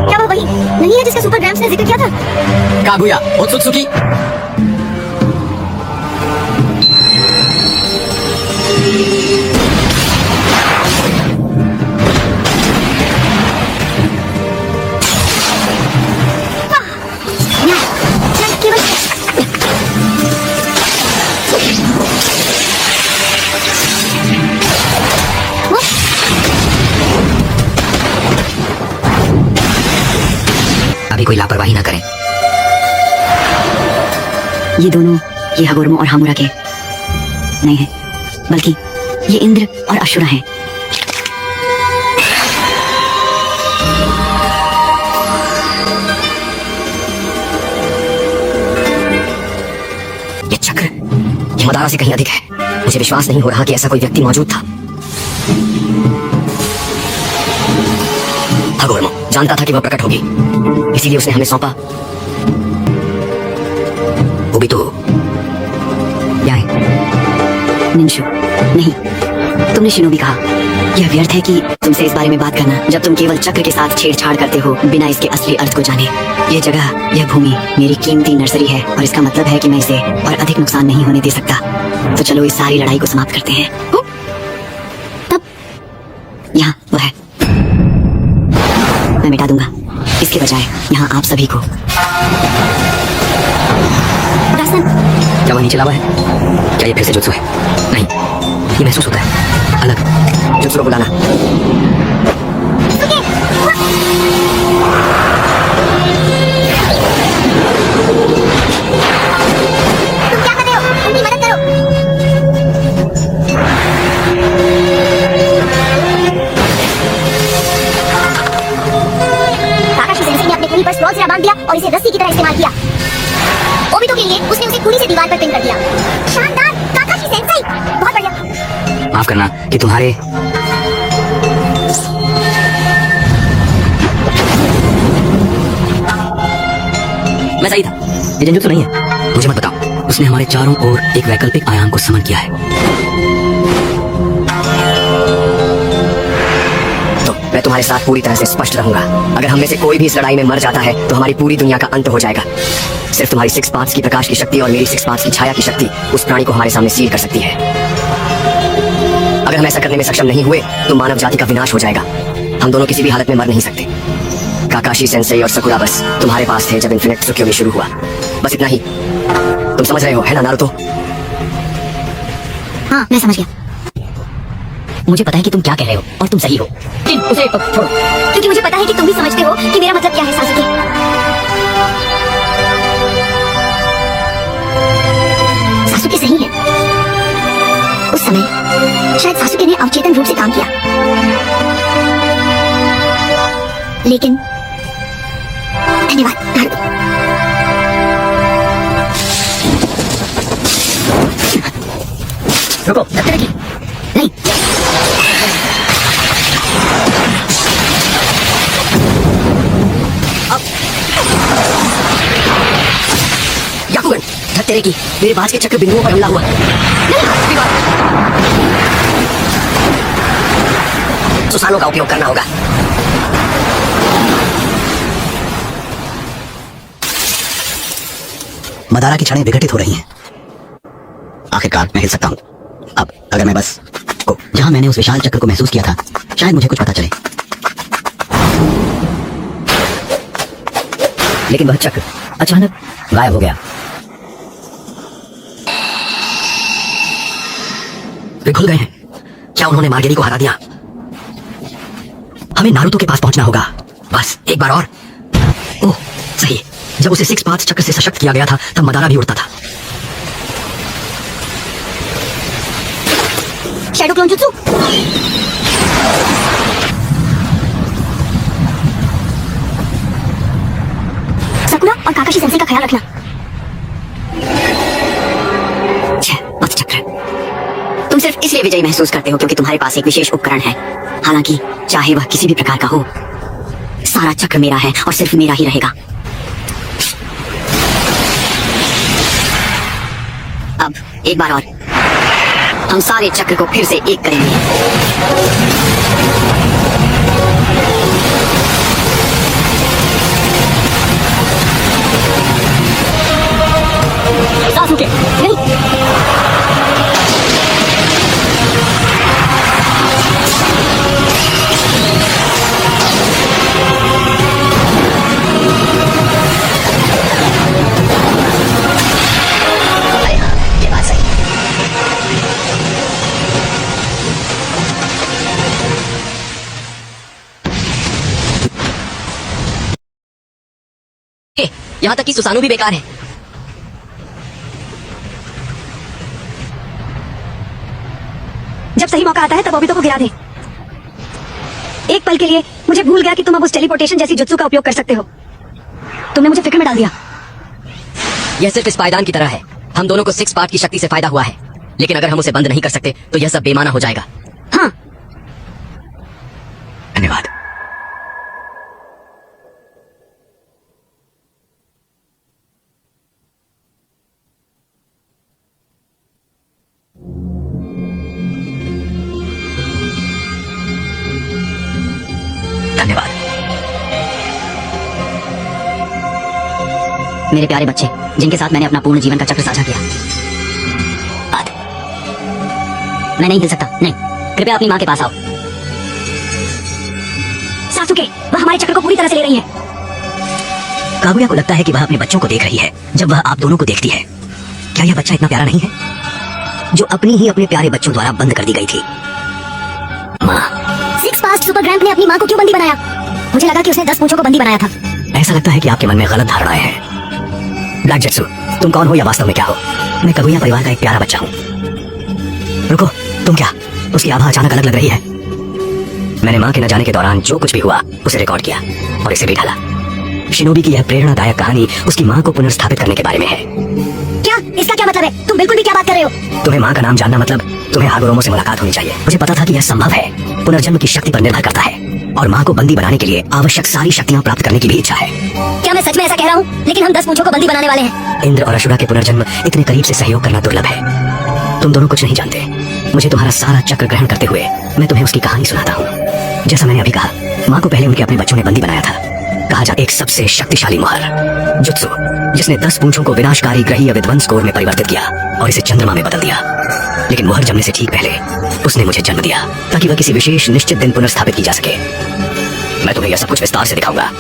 क्या वो वही नहीं है जिसका सुपर ग्रैम्स ने जिक्र किया था? कागुया ओत्सुत्सुकी। अभी कोई लापरवाही ना करें। ये दोनों, ये हगोर्मो और हामुरा के नहीं है, बल्कि ये इंद्र और अशुरा हैं। ये चक्र, ये मदारा से कहीं अधिक है। मुझे विश्वास नहीं हो रहा कि ऐसा कोई व्यक्ति मौजूद था। हगोर्मो जानता था कि वह प्रकट होगी, इसीलिए उसने हमें सौंपा। वो भी तो क्या है? निंशु नहीं, तुमने शिनोबी कहा। यह व्यर्थ है कि तुमसे इस बारे में बात करना जब तुम केवल चक्र के साथ छेड़छाड़ करते हो बिना इसके असली अर्थ को जाने। यह जगह, यह भूमि मेरी कीमती नर्सरी है और इसका मतलब है कि मैं इसे और अधिक नुकसान नहीं होने दे सकता। तो चलो इस सारी लड़ाई को समाप्त करते हैं। तब यहाँ वो है, मैं मिटा दूंगा। इसके बजाय यहाँ आप सभी को। क्या वह नीचे लावा है? क्या ये फिर से जुत्सु है? नहीं, ये महसूस होता है अलग। जुत्सु को बुलाना। तुम क्या कर रहे हो? उनकी मदद करो। काकाशी सेंसेई ने अपने कुली पर स्क्रॉल से बांध दिया और इसे रस्सी की तरह इस्तेमाल किया। ओबितो के लिए उसने उसे कुली से दीवार पर पिन कर दिया। शानदार काकाशी सेंसेई, बहुत बढ़िया। माफ करना कि तुम्हारे मैं सही था। ये जंजुत्सु नहीं है। मुझे मत बताओ उसने हमारे चारों ओर एक वैकल्पिक आयाम को समन किया है। तो मैं तुम्हारे साथ पूरी तरह से स्पष्ट रहूंगा। अगर हम में से कोई भी इस लड़ाई में मर जाता है तो हमारी पूरी दुनिया का अंत हो जाएगा। सिर्फ तुम्हारी 6 पांच की प्रकाश की शक्ति और मेरी 6 पांच की छाया की शक्ति उस प्राणी को हमारे सामने सील कर सकती है। अगर हम ऐसा करने में सक्षम नहीं हुए तो मानव जाति का विनाश हो जाएगा। हम दोनों किसी भी हालत में मर नहीं सकते। काकाशी सेंसेई और सकुरा बस तुम्हारे पास थे जब इन्फिनिट त्सुकियोमी शुरू हुआ। बस इतना ही। तुम समझ रहे हो, है ना नारुतो? हाँ, मैं समझ गया। मुझे पता है कि तुम क्या कह रहे हो और तुम सही हो। उसे छोड़ो। क्योंकि मुझे पता है कि तुम भी समझते हो कि मेरा मतलब क्या है, सासुके। सासुके सही है। उस समय शायद सासुके ने अवचेतन रूप से काम किया, लेकिन धन्यवाद नारुतो। रुको, धक्के लगी। नहीं, याकुगन, धत्तेरे की मेरे पास के चक्र बिंदुओं पर हमला हुआ। सुसानों का उपयोग करना होगा। मदारा की क्षणें विघटित हो रही हैं। आखिरकार मैं हिल सकता हूँ। अब अगर मैं बस जहां मैंने उस विशाल चक्र को महसूस किया था, शायद मुझे कुछ पता चले। लेकिन वह चक्र अचानक गायब हो गया। वे खुल गए हैं। क्या उन्होंने मार्गेरी को हरा दिया? हमें नारुतो के पास पहुंचना होगा। बस एक बार और। ओह सही, जब उसे 6 पांच चक्र से सशक्त किया गया था तब मदारा भी उड़ता था। Shadow clone jutsu. सकुरा और काकाशी सेंसेई का ख्याल रखना। सिर्फ इसलिए विजयी महसूस करते हो क्योंकि तुम्हारे पास एक विशेष उपकरण है। हालांकि चाहे वह किसी भी प्रकार का हो, सारा चक्र मेरा है और सिर्फ मेरा ही रहेगा। अब एक बार और हम सारे चक्र को फिर से एक करेंगे। सासुके, नहीं। अरे हाँ, ये बात सही है। यहाँ तक कि सुसानु भी बेकार है। जब सही मौका आता है तब ओबितो को गिरा दे। एक पल के लिए मुझे भूल गया कि तुम अब उस टेलीपोर्टेशन जैसी जुत्सु का उपयोग कर सकते हो। तुमने मुझे फिक्र में डाल दिया। यह सिर्फ इस पायदान की तरह है। हम दोनों को 6 पार्ट की शक्ति से फायदा हुआ है, लेकिन अगर हम उसे बंद नहीं कर सकते तो यह सब बेमाना हो जाएगा। हाँ, धन्यवाद। धन्यवाद। मेरे प्यारे बच्चे, जिनके साथ मैंने अपना पूर्ण जीवन का चक्र साझा किया। मैं नहीं हिल सकता। नहीं, कृपया अपनी माँ के पास आओ। सासुके, वह हमारे चक्र को पूरी तरह से ले रही है। कागुया को लगता है कि वह अपने बच्चों को देख रही है जब वह आप दोनों को देखती है। क्या यह बच्चा इतना प्यारा नहीं है जो अपनी ही अपने प्यारे बच्चों द्वारा बंद कर दी गई थी? माँ, 6 पास्ट सुपर ग्रैंड ने अपनी माँ को क्यों बंदी बनाया? मुझे लगा कि उसने 10 पूंछों को बंदी बनाया था। ऐसा लगता है कि आपके मन में गलत धारणाएं हैं। ब्लैक जेट्सू, तुम कौन हो या वास्तव में क्या हो? मैं कागुया परिवार का एक प्यारा बच्चा हूँ। रुको, तुम क्या? उसकी आभा अचानक अलग लग रही है। मैंने माँ के न जाने के दौरान जो कुछ भी हुआ उसे रिकॉर्ड किया और इसे भी डाला। शिनोबी की यह प्रेरणादायक कहानी उसकी माँ को पुनर्स्थापित करने के बारे में है। क्या? इसका क्या मतलब है? तुम बिल्कुल भी क्या बात कर रहे हो? तुम्हें माँ का नाम जानना मतलब तुम्हें हागुरोमो से मुलाकात होनी चाहिए। मुझे पता था कि यह संभव है। पुनर्जन्म की शक्ति पर निर्भर करता है और माँ को बंदी बनाने के लिए आवश्यक सारी शक्तियाँ प्राप्त करने की भी इच्छा है। क्या मैं सच में ऐसा कह रहा हूँ? लेकिन हम 10 पूंछों को बंदी बनाने वाले हैं। इंद्र और अशुरा के पुनर्जन्म इतने करीब से सहयोग करना दुर्लभ है। तुम दोनों कुछ नहीं जानते। मुझे तुम्हारा सारा चक्र ग्रहण करते हुए मैं तुम्हें उसकी कहानी सुनाता हूँ। जैसा मैंने अभी कहा, माँ को पहले उनके अपने बच्चों ने बंदी बनाया था। कहा जाता एक सबसे शक्तिशाली मुहर जुत्सु, जिसने 10 पूंछों को विनाशकारी ग्रहीय विध्वंस कोर में परिवर्तित किया और इसे चंद्रमा में बदल दिया। लेकिन मुहर जमने से ठीक पहले उसने मुझे जन्म दिया ताकि वह किसी विशेष निश्चित दिन पुनर्स्थापित की जा सके। मैं तुम्हें यह सब कुछ विस्तार से दिखाऊंगा